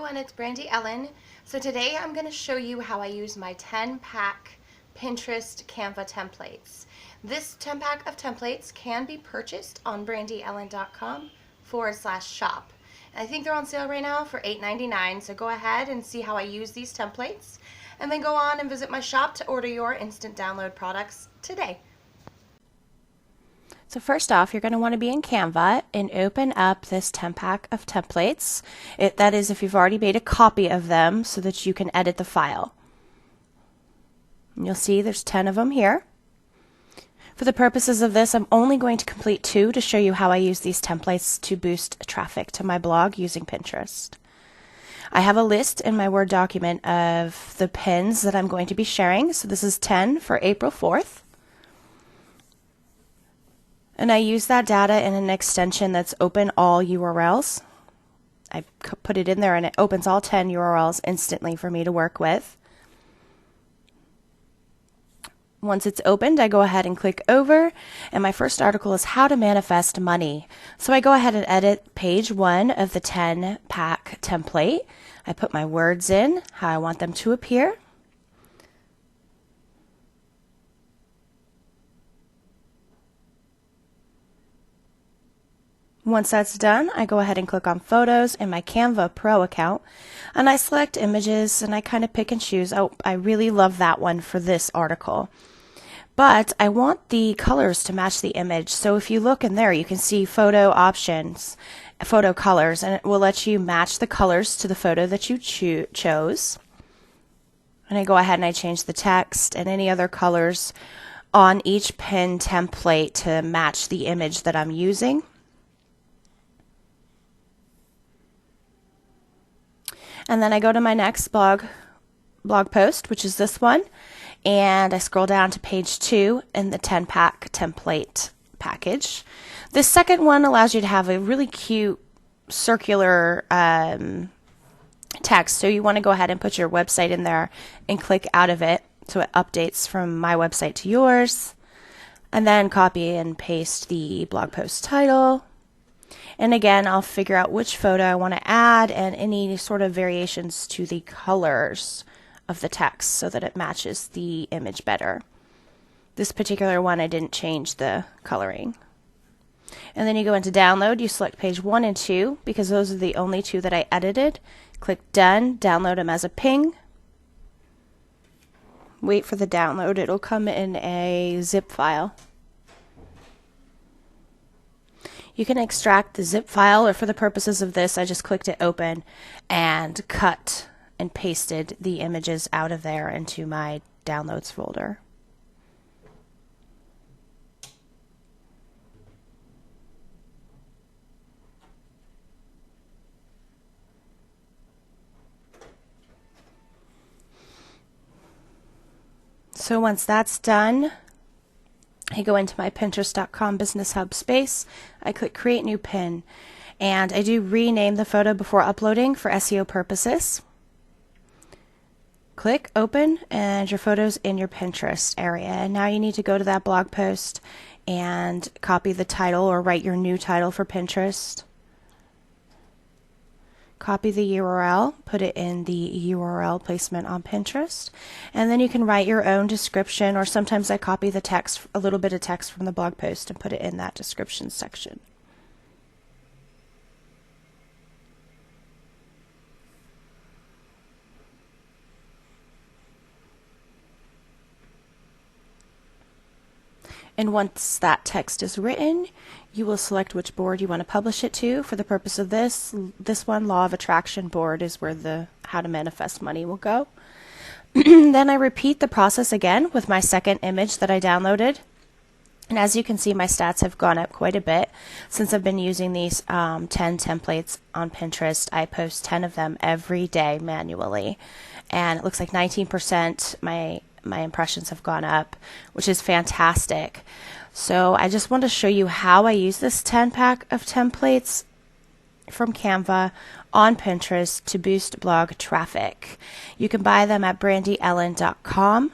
everyone, it's Brandy Ellen. So today I'm going to show you how I use my 10-pack Pinterest Canva templates. This 10-pack of templates can be purchased on brandyellen.com/shop. And I think they're on sale right now for $8.99, so go ahead and see how I use these templates, and then go on and visit my shop to order your instant download products today. So first off, you're going to want to be in Canva and open up this 10-pack of templates. That is if you've already made a copy of them so that you can edit the file. And you'll see there's 10 of them here. For the purposes of this, I'm only going to complete 2 to show you how I use these templates to boost traffic to my blog using Pinterest. I have a list in my Word document of the pins that I'm going to be sharing. So this is 10 for April 4th. And I use that data in an extension that's open all URLs. I put it in there and it opens all 10 URLs instantly for me to work with. Once it's opened, I go ahead and click over, and my first article is how to manifest money. So I go ahead and edit page 1 of the 10-pack template. I put my words in, how I want them to appear. Once that's done, I go ahead and click on Photos in my Canva Pro account, and I select images, and I kind of pick and choose. Oh, I really love that one for this article. But I want the colors to match the image. So if you look in there, you can see photo options, photo colors, and it will let you match the colors to the photo that you chose. And I go ahead and I change the text and any other colors on each pin template to match the image that I'm using. And then I go to my next blog post, which is this one, and I scroll down to page 2 in the 10-pack template package. This second one allows you to have a really cute circular text. So you want to go ahead and put your website in there and click out of it so it updates from my website to yours. And then copy and paste the blog post title. And again, I'll figure out which photo I want to add and any sort of variations to the colors of the text so that it matches the image better. This particular one, I didn't change the coloring. And then you go into download, you select page 1 and 2 because those are the only 2 that I edited. Click done, download them as a ping. Wait for the download, it'll come in a zip file. You can extract the zip file, or for the purposes of this, I just clicked it open and cut and pasted the images out of there into my downloads folder. So once that's done, I go into my Pinterest.com Business Hub space, I click Create New Pin, and I do rename the photo before uploading for SEO purposes. Click Open, and your photo's in your Pinterest area. And now you need to go to that blog post and copy the title or write your new title for Pinterest. Copy the URL, put it in the URL placement on Pinterest, and then you can write your own description, or sometimes I copy the text, a little bit of text from the blog post, and put it in that description section. And once that text is written, you will select which board you want to publish it to. For the purpose of this one, Law of Attraction board, is where the How to Manifest Money will go. Then I repeat the process again with my second image that I downloaded. And as you can see, my stats have gone up quite a bit since I've been using these 10 templates on Pinterest. I post 10 of them every day manually. And it looks like 19% my impressions have gone up, which is fantastic. So I just want to show you how I use this 10-pack of templates from Canva on Pinterest to boost blog traffic. You can buy them at brandyellen.com/shop.